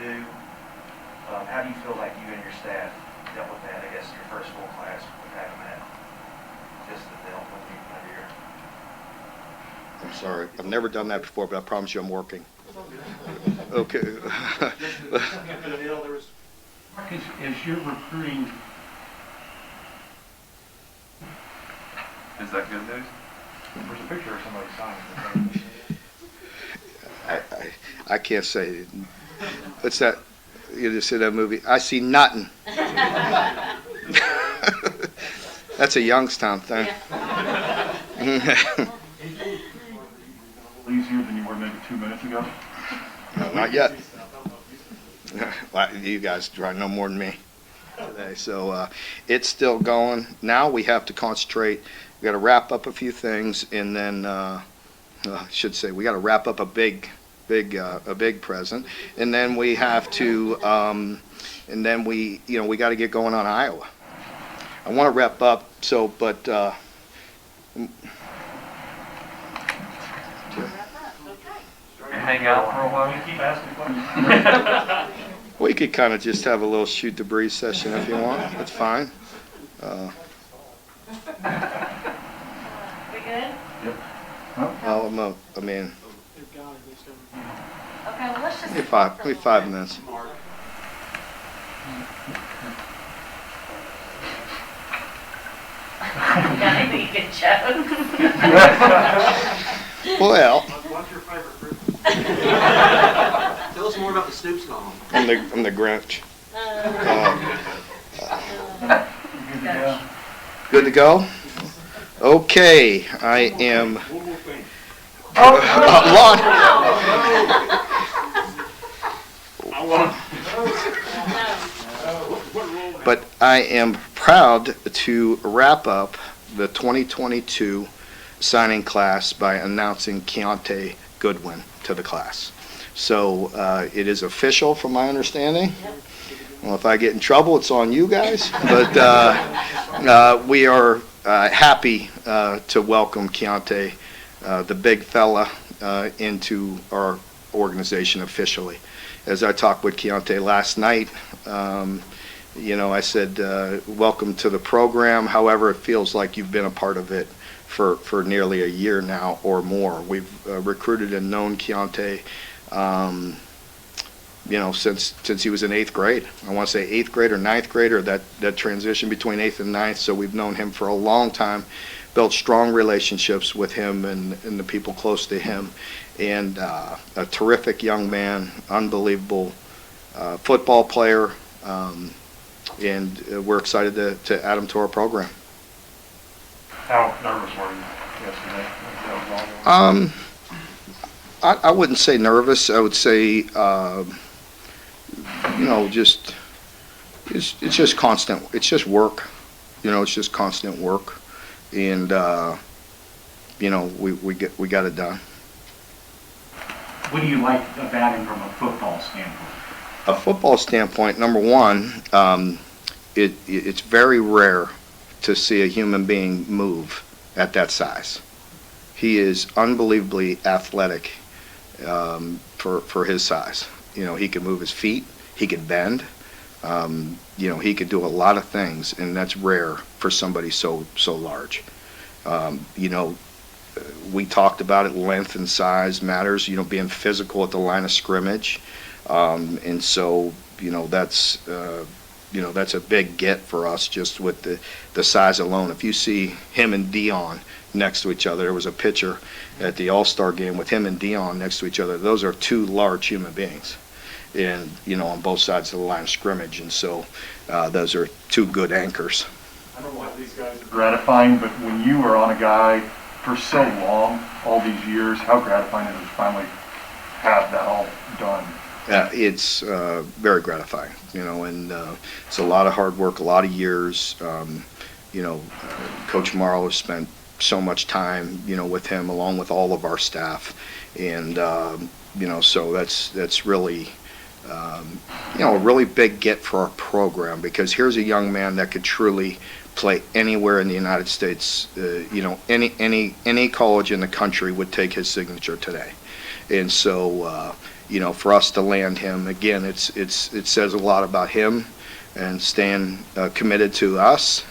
do. How do you feel like you and your staff dealt with that? I guess your first full class with having that, just the dealt with you under your. I'm sorry, I've never done that before, but I promise you I'm working. Okay. Mark, as you're recruiting, Is that good news? There's a picture of somebody signing. I can't say. What's that? You just see that movie? I see nothing. That's a Youngstown thing. easier than you were maybe 2 minutes ago? No, not yet. You guys try no more than me today. So it's still going. Now we have to concentrate. We got to wrap up a few things, and then I should say we got to wrap up a big present, and then we have to, and then we got to get going on Iowa. I want to wrap up. So, but. Hang out for a while. Keep asking questions. We could kind of just have a little shoot the breeze session if you want. That's fine. We good? Yep. Well, I mean, Okay, well, let's just. maybe 5 minutes. Got anything you can joke? Well, What's your favorite fruit? Tell us more about the Stoops column. I'm the Grinch. Good to go. Good to go? Okay, I am. One more thing. Lon, I want but I am proud to wrap up the 2022 signing class by announcing Kiyaunta Goodwin to the class. So it is official from my understanding. Well, if I get in trouble, it's on you guys. But we are happy to welcome Kiyaunta, the big fella, into our organization officially. As I talked with Kiyaunta last night, I said, welcome to the program. However, it feels like you've been a part of it for nearly a year now or more. We've recruited and known Kiyaunta, since he was in 8th grade. I want to say 8th grade or 9th grade, or that transition between 8th and 9th. So we've known him for a long time, built strong relationships with him and the people close to him, and a terrific young man, unbelievable football player, and we're excited to add him to our program. How nervous were you yesterday? I wouldn't say nervous. I would say, it's just constant. It's just work. It's just constant work, and we got it done. What do you like about him from a football standpoint? A football standpoint, number one, it's very rare to see a human being move at that size. He is unbelievably athletic for his size. He can move his feet, he can bend, he can do a lot of things, and that's rare for somebody so large. We talked about it, length and size matters, being physical at the line of scrimmage. And so, that's a big get for us just with the size alone. If you see him and Dion next to each other, there was a picture at the All-Star game with him and Dion next to each other. Those are two large human beings, and on both sides of the line of scrimmage. And so, those are two good anchors. I don't know why these guys are gratifying, but when you were on a guy for so long, all these years, how gratifying it is to finally have that all done. It's very gratifying, and it's a lot of hard work, a lot of years. Coach Morrow has spent so much time, with him along with all of our staff, and so that's really, a really big get for our program, because here's a young man that could truly play anywhere in the United States. Any college in the country would take his signature today, and so. for us to land him, again, it says a lot about him and staying committed to us.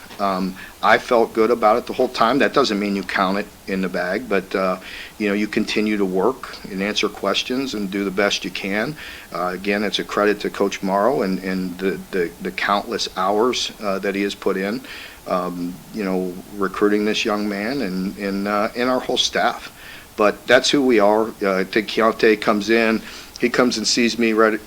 I felt good about it the whole time. That doesn't mean you count it in the bag, but you continue to work and answer questions and do the best you can. Again, it's a credit to Coach Morrow and the countless hours that he has put in, recruiting this young man and our whole staff. But that's who we are. I think Kiyaunta comes in. He comes and sees me right.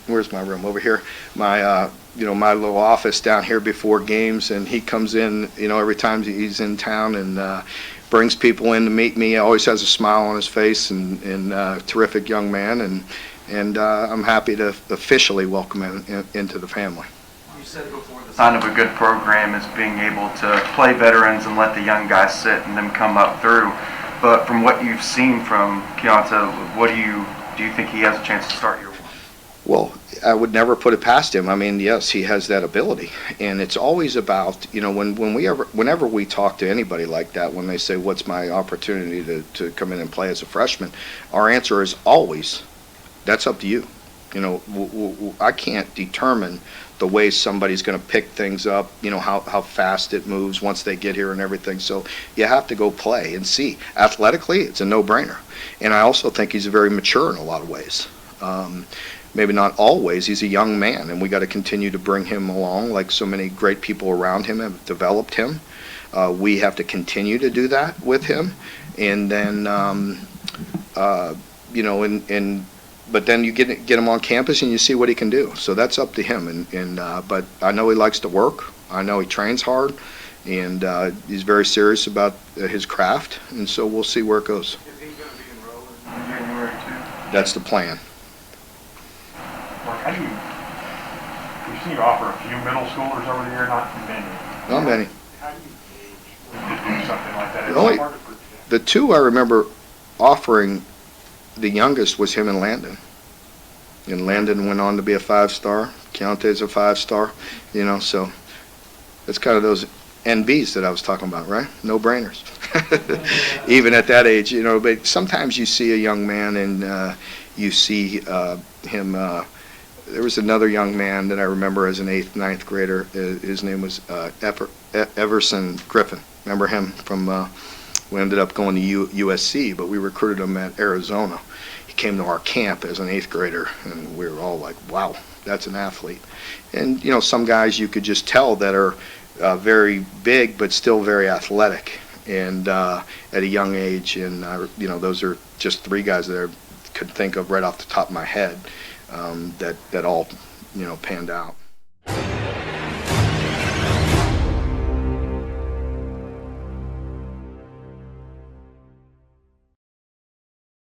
Where's my room? Over here. My my little office down here before games, and he comes in, every time he's in town and brings people in to meet me. He always has a smile on his face, and terrific young man, and I'm happy to officially welcome him into the family. You said before the Sign of a good program is being able to play veterans and let the young guys sit and them come up through. But from what you've seen from Kiyaunta, what do you think he has a chance to start year one? Well, I would never put it past him. I mean, yes, he has that ability, and it's always about, whenever we talk to anybody like that, when they say, "What's my opportunity to come in and play as a freshman?" Our answer is always, "That's up to you." I can't determine the way somebody's going to pick things up, how fast it moves once they get here and everything. So you have to go play and see. Athletically, it's a no-brainer, and I also think he's very mature in a lot of ways. Maybe not always. He's a young man, and we got to continue to bring him along, like so many great people around him have developed him. We have to continue to do that with him, and then but then you get him on campus and you see what he can do. So that's up to him. But I know he likes to work. I know he trains hard, and he's very serious about his craft. And so we'll see where it goes. Is he going to be enrolled? In January too. That's the plan. Mark, how do you, we've seen you offer a few middle schoolers over the year, not many. Not many. How do you gauge when you do something like that? It's Really? hard to predict. The two I remember offering, the youngest was him and Landon. And Landon went on to be a 5-star. Kiyaunta's a 5-star. So it's kind of those NBs that I was talking about, right? No-brainers. Even at that age, but sometimes you see a young man and you see him. There was another young man that I remember as an 8th, 9th grader. His name was Everson Griffin. Remember him from, we ended up going to USC, but we recruited him at Arizona. He came to our camp as an 8th grader, and we were all like, wow, that's an athlete. And, some guys you could just tell that are very big but still very athletic and at a young age. And, those are just 3 guys that I could think of right off the top of my head that all, panned out.